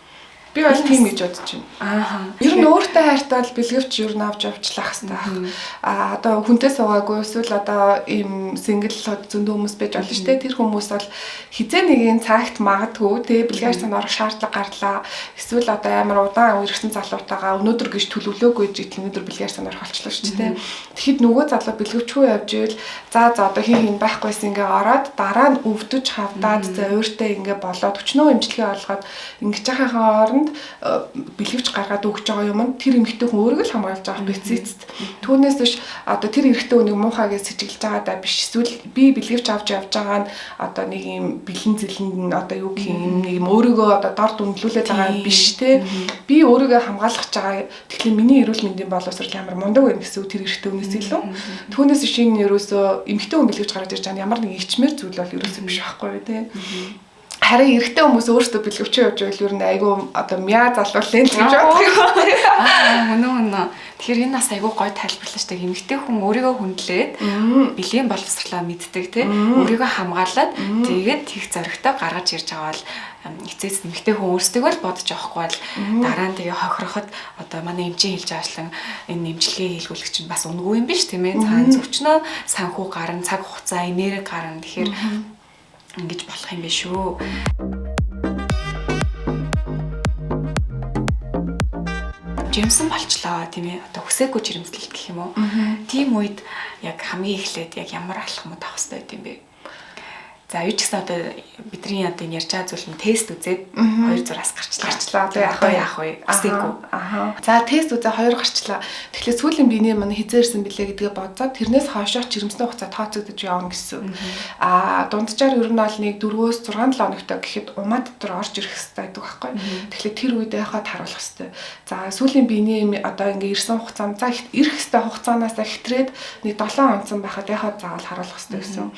Би Би бол тийм гэж бодож байна. Ааха. Ер нь өөртөө хайртай бол бэлгэвч ер нь авч явчлах хэрэгтэй байх. Одоо хүнтэй суугаагүй эсвэл одоо ийм single зөндөө хүмүүс байж болно шүү дээ. Тэр хүмүүс бол хизээ нэгэн цагт магадгүй тэгээ бэлгээс цаанд орох шаардлага гарлаа. Эсвэл одоо амар удаан үерхсэн залуутаагаа өнөөдөр гэж төлөвлөөгүй гэж өнөөдөр бэлгээс цаанд орох болчихлоо шүү дээ. Тэгэхэд нөгөө залуу бэлгэвчгүй явж ивэл за одоо хин байхгүйс ингээ ороод дараа нь өвдөж хавдаад за өөртөө ингээ болоод өчнөө имчилгээ олгоод ингэж яхахын оронд бэлгэвч гаргаад өгч байгаа юм нь тэр эмэгтэй хүн өөрийгөө л хамгаалж байгаа бицэцэд. Түүнээс биш одоо тэр эрэгтэй хүнийг муухайгээс сэжиглэж байгаа даа биш. Эсвэл би бэлгэвч авч явж байгаа нь одоо нэг юм бэлэн зэлэнд нь одоо юу гэх юм нэг юм өөрийгөө одоо дор дүнлүүлээд байгаа юм биш те. Би өөрийгөө хамгаалах байгаа. Тэгэхээр миний эрүүл мэндийн боловсрол ямар мундаг байна гэсэн үг тэр эрэгтэй хүнээс илүү. Түүнээс шинэ ерөөсөө эмэгтэй хүн бэлгэвч гаргаж ирж байгаа нь ямар нэг ичмэр зүйл бол ерөөсөө биш байхгүй те. Харин эрэгтэй хүмүүс өөрсдөө бэлгэвчээ явж байвал ер нь айгүй одоо мяа залуулын гэж бодох юм. Үнэн. Тэгэхээр энэ бас айгүй гоё тайлбарлаа шүү дээ. Эмэгтэй хүн өөрийгөө хүндлээд бэлгийн боловсрлоо мэддэг тий. Өөрийгөө хамгаалаад тэгээд тех зоригтой гаргаж ирж байгаа бол эцэст эмэгтэй хүн өөрсдөө л бодож авахгүй бол дараа нь тэгээ хохироход одоо манай эмчийн хэлж байгаачлан энэ нэмжлэгээ хийлгүүлэх чинь бас үнгүй юм биш тийм ээ. Цаана зөвчнөө санхүү гарна, цаг хугацаа, энерги гарна. Тэгэхээр ингэж болох юм биш үү. Жирэмсэн болчлоо тийм ээ. Одоо хүсээгүй жирэмслэлт гэх юм уу. Тийм үед яг хамгийн эхлээд яг ямар алхмууд авах хэрэгтэй байд юм бэ? За юу ч гэсэн одоо бидний одоо ярьж байгаа зүйл нь тест үзээд 2 зураас гарчлаа. Одоо яах вэ? Хүсээгүй. За тест үзээ 2 гарчлаа. Тэгэхээр сүүлийн биений маань хизээрсэн билээ гэдгээ бодоод тэрнээс хойшоо жирэмсний хугацаа тооцогдож явна гэсэн. Дунджаар ер нь бол нэг 4-6 7 хоногтой гэхэд умаа дотор орж ирэх хэрэгтэй байдаг байхгүй. Тэгэхээр тэр үед яхад харуулах хэрэгтэй. За сүүлийн биений одоо ингээ ирсэн хугацаанд за ирэх хэрэгтэй хугацаанаас ихтрээд нэг 7 онцон байхад яхад заавал харуулах хэрэгтэй гэсэн.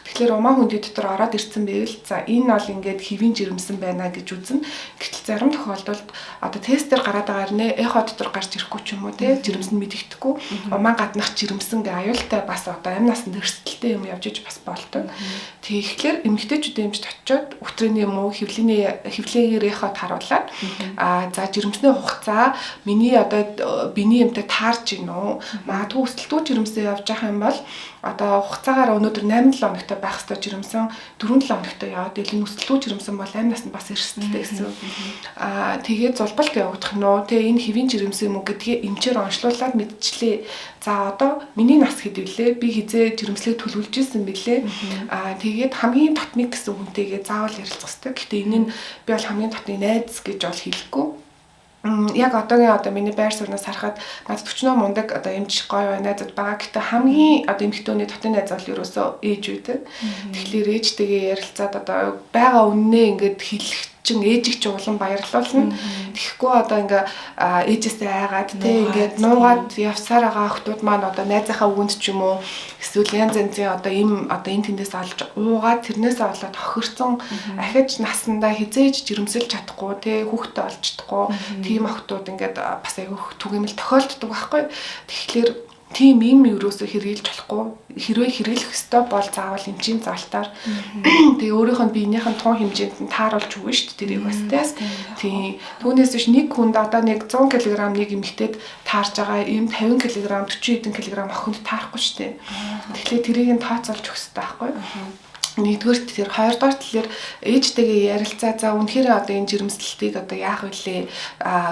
Тэгэхээр умаа хүндий дотор ороод ирсэн байвал за энэ бол ингээд хэвийн жирэмсэн байна гэж үзнэ. Гэтэл зарим тохиолдолд одоо тестээр гараад байгаа нэ эхо дотор гарч ирэхгүй ч юм уу те жирэмсэн мэдэгдэхгүй умаа гаднах жирэмсэн гэ аюултай бас одоо амь насанд өрсөлдөлтэй юм явж иж бас болдог. Тэгэхээр эмэгтэйчүүдийн эмчт очиод өтрээний юм уу хөвлөгээр эход харуулад за жирэмсний хугацаа миний одоо биений юмтай таарч гин үү магадгүй өсөлтөө жирэмсэн явж байгаа юм бол одоо хугацаагаар өнөөдөр 8-7 хоногтой байх ёстой жирэмсэн 4-7 хоногтой яваад илүү өсөлтөө жирэмсэн бол амь насанд бас эрсдэлтэй гэсэн. Тэгээд зулбалт явагдах нь уу те энэ хэвийн жирэмсэн юм уу гэдгийг эмчээр онцлуулаад мэдчихлээ. За одоо миний нас хэд вүлээ? Би хизээ жирэмслэг төлөвлөж ирсэн бэлээ. Тэгээд хамгийн дотныг гэсэн хүнтэйгээ заавал ярилцах хэрэгтэй. Гэхдээ энэ нь би бол хамгийн дотны найз гэж бол хэлэхгүй. Яг одоогийн миний байр сууриас харахад надад 40 мундаг одоо эмч гоё найзууд байгаа. Гэхдээ хамгийн одоо эмэгтэйний дотны найз бол ерөөсөө ээж үйтэй. Тэгэхээр ээжтэйгээ ярилцаад одоо байгаа үннээ ингээд хэлэх чин ээжийг ч улам баярлуулна. Тэгэхгүй одоо ингээ ээжээсээ айгаад те ингээд нуугаад явсаар байгаа хүмүүс маань одоо найзынхаа үгэнд ч юм уу эсвэл янз янзын одоо энэ тэндээс олж уугаад тэрнээсээ болоод хохирцсон ахиж насандаа хизээж жирэмсэлж чадахгүй те хүүхдээ олж чадахгүй тийм охтууд ингээд бас айгүйх түгээмэл тохиолддог байхгүй. Тэгэхээр тийм юм юусоо хэрэгжилж болохгүй. Хэрвээ хэрэглэх ёстой бол заавал эмчийн заалтаар тэгээ өөрийнх нь биенийх нь тун хэмжээнд нь тааруулж өгнө шүү дээ тэрийг бас тийм. Түүнээс биш нэг хүнд одоо нэг 100 кг нэг эмэгтэйд таарж байгаа ийм 50 кг 40 хэдэн кг охинд таарахгүй шүү дээ. Тэгэхээр тэрийг нь тооцоолж өгөх ёстой байхгүй. Нэгдүгээр тэр хоёрдугаар талаар ээжтэйгээ ярилцаа за үнэхээр одоо энэ жирэмслэлтийг одоо яах вүлээ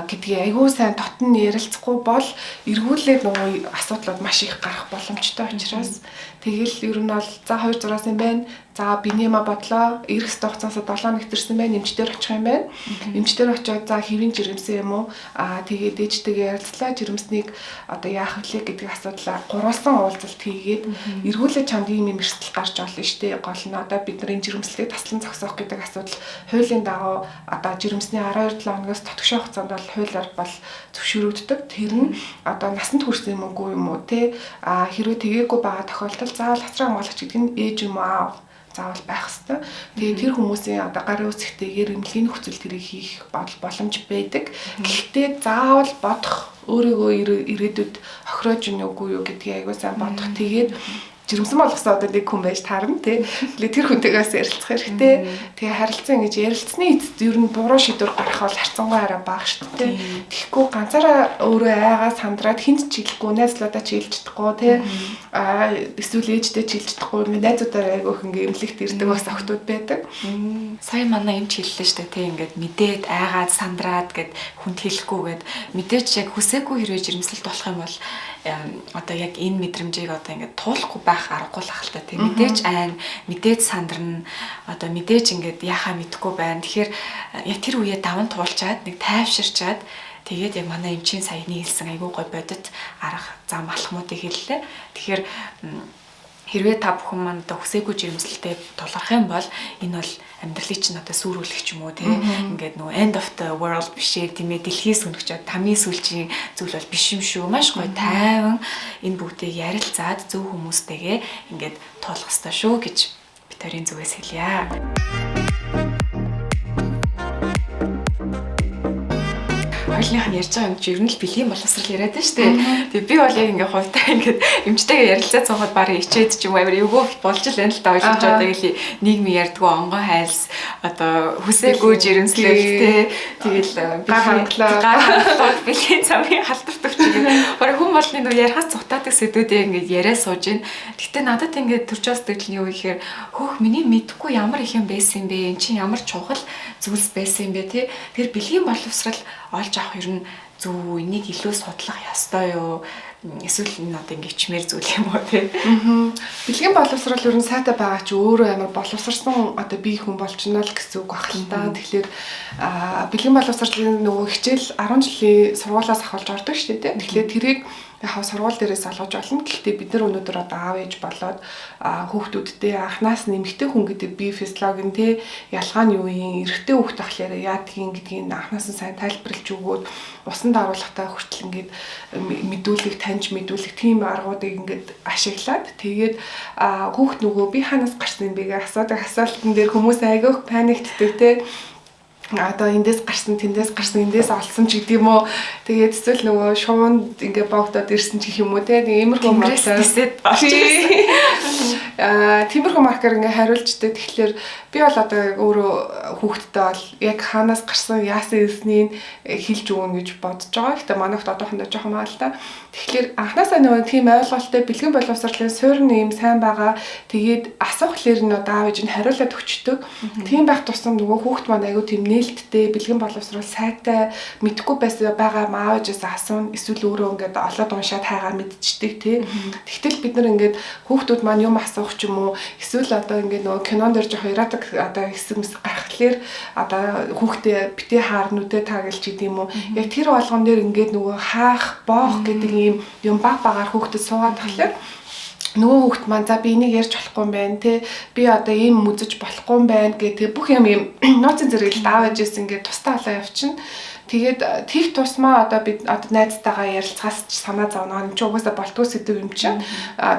гэдгийг айгүй сайн дотн ярилцахгүй бол эргүүлээд нөгөө асуудлууд маш их гарах боломжтой учраас тэгэл ер нь бол за 2 зураас юм байна. За бинийма бодлоо ирэх хугацаасаа 7 нэгтэрсэн байна. Эмчтэр очих юм байна. Эмчтэр очиод за хэвийн жирэмсэн юм уу? Тэгээд ээжтэйгээ ярилцлаа. Жирэмснийг одоо яах вүлээ гэдэг асуудлаа гурвалсан уулзалт хийгээд эргүүлээд чамд ийм эрсдэл гарч олно штэ. Гол нь одоо бидний жирэмслийг таслан зогсоох гэдэг асуудал хуулийн дагуу одоо жирэмсний 12-7 хоногоос тодгшоо хугацаанд бол хуулиар бол зөвшөөрөгддөг. Тэр нь одоо насанд хүрсэн юм уу юм уу те хэрвээ тэгээгүй байгаа тохиолдолд заавал хацраа хамгаалагч гэдэг нь ээж юм аа заавал байх хэвээр. Тэгээд тэр хүмүүсийн одоо гарын үсэгтэйгээр эмнэлгийн нөхцөл тэрийг хийх боломж байдаг. Гэхдээ заавал бодох өөрийгөө ирээдүйд хохироож ийн үгүй юу гэдгийг аягүй сайн бодох. Тэгээд жирэмсэн болгосон одоо нэг хүн байж таарна тий. Тэгэхээр тэр хүнтэйгээс ярилцах хэрэгтэй. Тэгээ харилцаа ингэж ярилцсны эцэст ер нь буруу шийдвэр гарах бол харцангуй арай бага шүү дээ. Тэгэхгүй ганцаараа өөрөө айгаа сандраад хинт чиглэхгүй, найзлуудаа чиглэж чадахгүй тий. Эсвэл ээжтэй чиглэж чадахгүй, найзуудаараа айгүйх ингээ эмнэлэгт ирдэг бас охтууд байдаг. Сая манай эмч хэллээ шүү дээ тий, ингээд мэдээд айгаад сандраад гэд хүнд хэлэхгүйгээд мэдээж яг хүсээгүй хэрвээ жирэмслэлт болох юм бол одоо яг энэ мэдрэмжийг одоо ингээд туулахгүй байх аргагүй л ахaltaа тий. Мэдээж айн, мэдээж сандарна, одоо мэдээж ингээд яхаа мэдэхгүй байна. Тэгэхээр яг тэр үедээ даван туулчаад нэг тайвширчаад тэгээд яг манай эмчийн саяны хэлсэн айгүй гой бодит арга зам алхмуудыг хэллээ. Тэгэхээр хэрвээ та бүхэн маань одоо хүсээгүй жирэмслэлтэй тулгарх юм бол энэ бол амьдралыг чинь одоо сүрүүлэх ч юм уу те ингээд нөгөө end of the world биш ээ тийм ээ, дэлхийс өнөгчөд тамийн сүлжийн зүйл бол биш юм шүү. Маш гоё тайван энэ бүгдийг ярилцаад зөв хүмүүстэйгээ ингээд туулах ёстой шүү гэж би төрийн зүгээс хэлье. Хоёулынх нь ярьж байгаа юм чи ер нь л бэлгийн боловсрал яриад байна шүү дээ. Тэгээ би бол яг ингээ хувьдаа ингээ эмчтэйгээ ярилцаад суугаад барыг ичээд ч юм уу амар эвгүй болж л байна л да ойлгож одоо гэлий нийгмийн ярьдгүй онгон хайлс одоо хүсээгүй жирэмслэлтэй тэгэл гар бэлгийн цамын халдварт өчиг. Бараг хүн болны нөө ярихаас цутаадаг сэдвүүдээ ингээ яриа сууж байна. Гэтэ надад ингээ төрж остдаг нь юу гэхээр хөөх миний мэдхгүй ямар их юм байсан юм бэ? Эн чинь ямар чухал зүйлс байсан юм бэ те? Тэр бэлгийн боловсрал олж авах ер нь зөв энийг илүү судлах ёстой юу? Эсвэл энэ одоо ингэ ичмэр зүйл юм уу те? Бэлгийн боловсрал ер нь сайтай байгаа чи өөрөө амар боловсрсан одоо бие хүн болчихно л гэсэн үг байна л да. Тэгэхээр бэлгийн боловсролын нөгөө хичээл 10 жилийн сургуулиас ахуулж ордог шүү дээ. Тэгэхээр тэрийг яг сургууль дээрээс алгаж болно. Гэхдээ бид нар өнөөдөр одоо аав ээж болоод хүүхдүүдтэй анханаас нэмэгтэй хүн гэдэг бие физиологийн те ялгаа нь юу юм, эрэгтэй хүүхд тахлаар яадгийн гэдгийг анханаас нь сайн тайлбарлаж өгөөд усанд оруулахтай хүртэл ингээд мэдүүлэг таньж мэдүүлэх тийм аргуудыг ингээд ашиглаад тэгээд хүүхд нөгөө би ханаас гарсан юм бэ гэж асуудаг асуултан дээр хүмүүс айгүйх паниктдаг те. Одоо эндээс гарсан, тэндээс гарсан, эндээс олсон ч гэдэг юм уу. Тэгээд эсвэл нөгөө шуунд ингээ богдоод ирсэн ч гэх юм уу те. Иймэрхүү маркер тиймэрхүү маркер ингээ хариулжтэй. Тэгэхээр би бол одоо өөрөө хүүхдтэй бол яг хаанаас гарсан, яасан ирснийг хэлж өгнө гэж бодож байгаа. Гэтэ манайхд одоохондоо жоохон маа л да. Тэгэхээр анхнаасаа нөгөө тийм ойлголттой бэлгийн боловсролын суурь нэм сайн байгаа. Тэгээд асуухлаар нь одоо аав ээж нь хариулаад өгчдөг. Тийм байх тусам нөгөө хүүхд маань айгу тийм нээлттэй бэлгийн боловсрол сайтай мэдхгүй байсан байгаа маавжээс асуун эсвэл өөрөө ингээд олоод уншаад хайгаа мэдчихдэг тий. Тэгтэл бид нар ингээд хүүхдүүд маань юм асуух ч юм уу эсвэл одоо ингээд нөгөө кинон дээр жоох эротик одоо хэсэг гаргахлаар одоо хүүхдээ битээ хаарнуудэ таагалж идэв юм уу. Яг тэр болгон дээр ингээд нөгөө хаах боох гэдэг юм баг багаар хүүхдэд суугаад тахлаар нөгөө хүүхд маань за би энийг ярьж болохгүй юм байна те би одоо ийм үзэж болохгүй юм байна гэх бүх юм нууцын зэрэглэлд аав ээжээс ингээд тусдаа олоо явчихна. Тэгээд тийх тусмаа одоо бид одоо найзтайгаа ярилцахаас ч санаа зовноо юм чи угаасаа болтгоо сэдв юм чи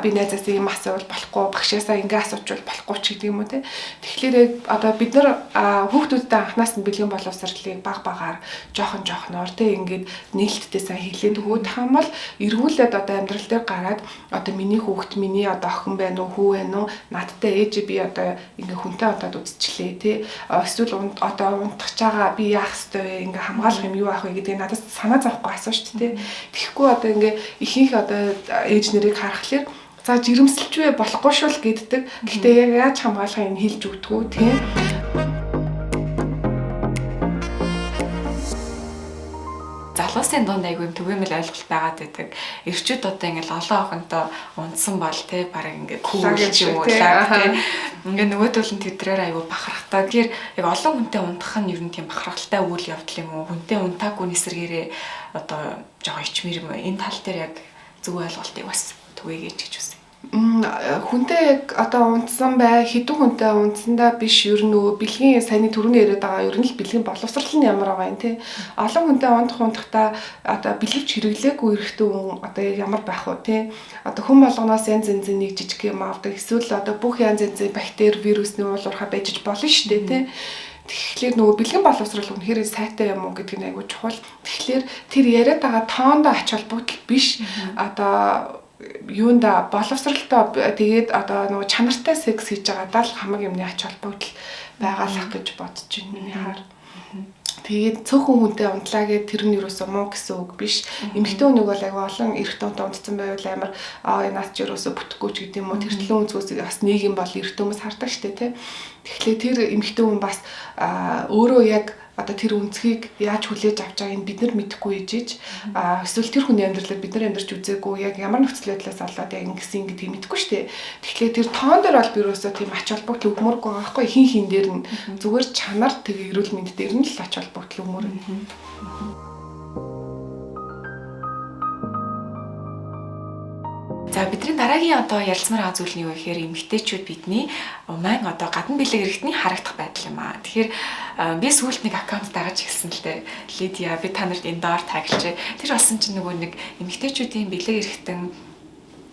би найзаас ийм асуувал болохгүй багшаасаа ингэ асуучвал болохгүй ч гэдэг юм уу те. Тэгэхээр одоо бид нар хүүхдүүдтэй анханаас нь бэлгийн боловсролыг баг багаар жоохноор те ингээд нээлттэй сайн хэлээд өгөөд хамбал эргүүлээд одоо амьдрал дээр гараад одоо миний хүүхд миний одоо охин байна уу хүү байна уу надтай ээж би одоо ингээ хүнтэй удаад үзчихлээ те эсвэл одоо унтах чагаа би яах ёстой вэ ингээ хамгаалах юм юу аах вэ гэдэг надад санаа зовхгүй асууж шүү дээ. Тэгэхгүй одоо ингээ ихэнх одоо ээж нэрийг харахаар за жирэмсэлж вэ болохгүй шүү л гэддэг. Гэхдээ яг яаж хамгаалахыг нь хэлж өгдөггүй тийм. Залуусын дунд айгүй юм түгээмэл ойлголт байгаад байдаг. Ирчүүд одоо ингээл олон охинтой унтсан бол те бараг ингээд күүл юм уу лаа те. Ингээ нөгөөдөл нь тэдрээр айгүй бахархтаа. Тэгэхээр яг олон хүнтэй унтах нь ер нь тийм бахархалтай үйл явдал юм уу? Хүнтэй унтаагүй нисэргээрээ одоо жоо ичмэр юм. Энэ тал дээр яг зөв ойлголтыг бас түгээгээч гэж үсэн. Хүнтэй яг одоо унтсан бай хэдэн хүнтэй унтсандаа биш ер нь нөгөө бэлгийн саяны түрүүний яриад байгаа ер нь л бэлгийн боловсрол нь ямар байгаа юм те олон хүнтэй унтахтаа одоо бэлгэвч хэрэглээгүй эрэгтэй хүн одоо ямар байх вэ те одоо хүн болгоноос янз янзын нэг жижиг юм авдаг эсвэл одоо бүх янз янзын бактери вирусны уулуурхаа байж болно шүү дээ те. Тэгэхээр нөгөө бэлгийн боловсрол үнэхээр сайтай юм уу гэдэг нь айгүй чухал. Тэгэхээр тэр яриад байгаа тоондоо ач холбогдол биш одоо юунда боловсралтай тэгээд одоо нөгөө чанартай секс хийж байгаа даа л хамаг юмны ач холбогдол байгаалах гэж бодож байна миний хаар. Тэгээд цөөхөн хүнтэй унтлаа гэд тэр нь юусоо муу гэсэн үг биш. Эмэгтэй хүнийг бол аяга олон эрэгтэй хүнтэй унтсан байвал амар энэ наад ч юусоо бүтэхгүй ч гэдэм юм уу. Тэр төлөө өнцгөөс бас нийгэм бол эрэгтэй хүмүүс хардаг штэ тий. Тэгэхээр тэр эмэгтэй хүн бас өөрөө яг одоо тэр үнцгийг яаж хүлээж авч байгааг бид нар мэдэхгүй ээжиж эсвэл тэр хүний амьдралыг бид нар амьдарч үзээгүй яг ямар нөхцөл байдлаас болоод яг ингэсэн гэдгийг мэдэхгүй шүү дээ. Тэгэхээр тэр тоон дээр бол бирөөсөө тийм ач холбогдол өгмөргүй байгаа байхгүй хин хин дээр нь зүгээр чанар тэгээ эрүүл мэнд дээр нь л ач холбогдол өгмөр. За бидний дараагийн одоо ярилцмаар байгаа зүйл нь юу гэхээр эмэгтэйчүүд бидний маань одоо гадна бэлэг эрэхтний харагдах байдал юм аа. Тэгэхээр би сүүлд нэг аккаунт дагаж эхэлсэн л дээ. Лидия би та нарт энэ доор тагилчээ. Тэр болсон чинь нөгөө нэг эмэгтэйчүүдийн бэлэг эрэхтэн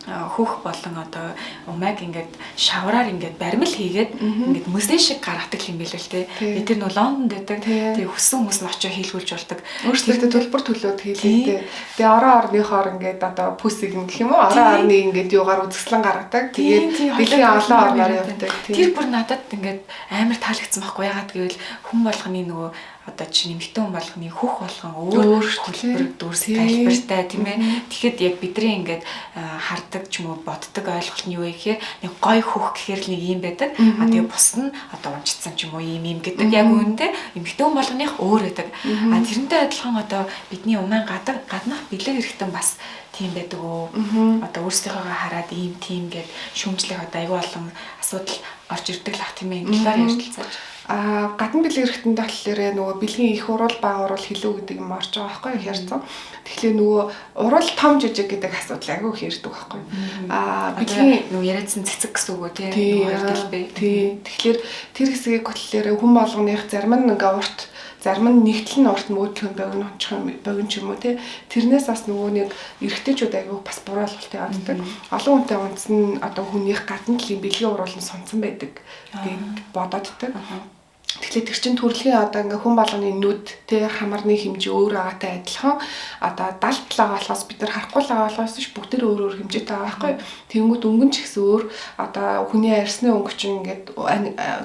хүүх болон одоо умайг ингээд шавраар ингээд баримл хийгээд ингээд мөсөн шиг гаргадаг юм билүү л те. Би тэр нөө Лондонд байдаг. Тэгээ хүссэн хүмүүс нь очиж хийлгүүлж болдог. Өөрсдөө төлбөр төлөөд хийлээ. Тэгээ орон орныхоор ингээд одоо пүсийг гэх юм уу? Орон орны ингээд юугаар үзэсгэлэн гаргадаг. Тэгээд бэлгийн олон орноор явдаг. Тэр бүр надад ингээд амар таалагдсан байхгүй яагаад гэвэл хүн болгоны нөгөө одоо чинь эмэгтэй хүн болгоны хөх болгон өөр төлбөр дүрс тайлбартай тийм ээ. Тэгэхэд яг бидний ингээд хардаг ч юм уу боддог ойлголт нь юу вэ гэхээр нэг гой хөх гэхээр л нэг юм байдаг. Тэгээ бус нь одоо унжицсан ч юм уу юм гэдэг яг үүндээ эмэгтэй хүн болгоных өөр байдаг. Тэрнтэй адилхан одоо бидний уман гаднах бэлэг эрэхтэн бас тийм байдаг өө. Одоо өөрсдийнхөө хараад ийм тийм гэд шүүмжлэх одоо аюу олон асуудал орж ирдэг л ах тийм ээ. Ингээд ярилцаж гадна бэлэг эрэхтэн болохоор нөгөө бэлгийн их урал бага урал хилүү гэдэг юм орж байгаа байхгүй ярьсан. Тэгэхээр нөгөө урал том жижиг гэдэг асуудал аягүй их ярьдаг байхгүй. Бэлгийн нөгөө яриадсан цэцэг гэсэн үг үү тийм тэгэхээр тэр хэсгийг болохоор хүн болгоных зарим нь ингээ урт зарим нь нэгтлэн урт мөөдлөн богино ч юм уу тий. Тэрнээс бас нөгөө нэг эрэгтэйчүүд аягүй бас бураалгалтай явдаг. Олон хүнтэй унтсан одоо хүнийх гадна талын бэлгийн урал нь сонцсон байдаг гэж бододдаг. Тэгэхээр тэр чин төрөлхийн одоо ингээ хүн болгоны нүд тэ хамарны хэмжээ өөр байгаатай адилхан одоо 70 талаа болохоос бид нар харахгүй л байгаа болохоос биш бүгд өөр өөр хэмжээтэй байгаа байхгүй. Тэнгүүд өнгөн ч гэсэн өөр одоо хүний арьсны өнгө чинь ингээд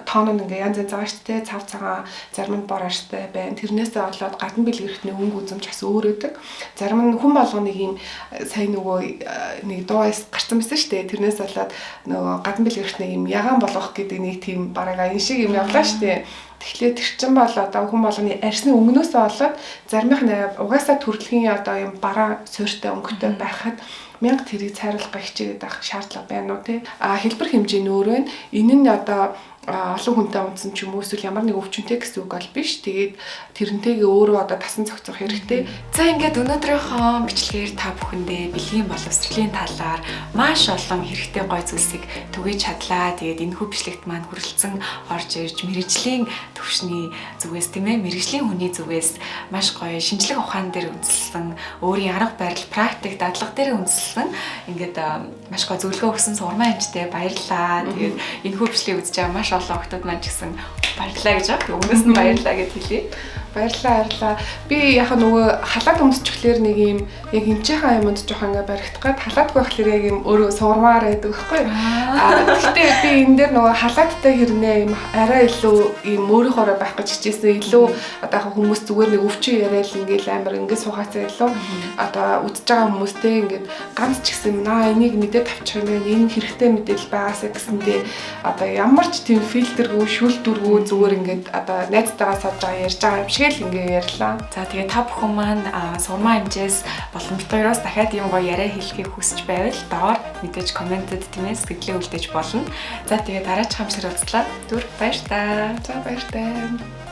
тоон нь ингээ янз янз байгаа шүү дээ. Цав цагаан зарим нь бор арьстай байна. Тэрнээсээ болоод гадна бэлэг эрэхтний өнгө үзэмж бас өөр байдаг. Зарим нь хүн болгоны ийм сайн нөгөө нэг дуугаас гарсан байсан шүү дээ. Тэрнээс болоод нөгөө гадна бэлэг эрэхтний ийм ягаан болгох гэдэг нэг тийм бараг аян шиг юм явлаа шүү дээ. Тэгэхээр тэр чин бол одоо хүн болгоны арьсны өнгнөөс болоод заримх нь угаасаа төрөлхийн одоо юм бараа суурьтай өнгөтэй байхад 1000 тэрийг цайруулах хичээгээд байх шаардлага байна уу тий. Хэлбэр хэмжээ нь өөр байна. Энэ нь одоо олон хүнтэй унтсан ч юм уу эсвэл ямар нэг өвчнөтэй гэсэн үг бол биш. Тэгээд тэрнтэйгээ өөрөө одоо тасан зохицох хэрэгтэй. За ингээд өнөөдрийнхөө бичлэгээр та бүхэндээ бэлгийн боловсролын талаар маш олон хэрэгтэй гой зүйлсийг түгээж чадлаа. Тэгээд энэ хүү бичлэгт маань хүрэлцэн орж ирж мэрэгжлийн төвшний зүгээс тийм ээ мэрэгжлийн хүний зүгээс маш гоё шинжлэх ухаан дээр үндэслэн өөрийн арга барил практик дадлага дээр үндэслэн ингээд маш гоё зөвлөгөө өгсөн сурмаа эмчтэй баярлалаа. Тэгээд энэ хүү бичлэгийг үзэж байгаа маш олон охтууд маань ч гэсэн баярлалаа гэж байна. Өмнөөс нь баярлалаа гэж хэлье. Баярлалаа. Би яг нөгөө халаад өмсчихлээр нэг юм яг эмчийнхаа юмд жоохон ингээ баригдах гад халаадгүй байхлаар яг юм өөрөө сурмаар байдаг байхгүй. Гэхдээ би энэ дээр нөгөө халаадтай хэрнээ юм арай илүү юм өөрийнхоороо байх гэж хичээсэн. Илүү одоо яг хүмүүс зүгээр нэг өвчин яриад ингээл амар ингээ суугаацаа илүү одоо үдж байгаа хүмүүстэй ингээд ганц ч гэсэн энийг мэдээд авчих юм байна. Энэ хэрэгтэй мэдээлэл байгаасаа гэсэндээ одоо ямар ч тийм фильтргүй шүүлтүргүй зүгээр ингээд одоо найзтайгаа сууж байгаа ярьж байгаа юм шиг л ингээ ярьлаа. За тэгээ та бүхэн маань сурмаа хэмжээс болон бит хоёроос дахиад юм гоё яриа хэлхийг хүсэж байвал доор мэдээж комментэд тиймээс сэтгэлээ үлдээж болно. За тэгээ дараач хамсар уулзлаа. Түр баяр таа. За баяр таа.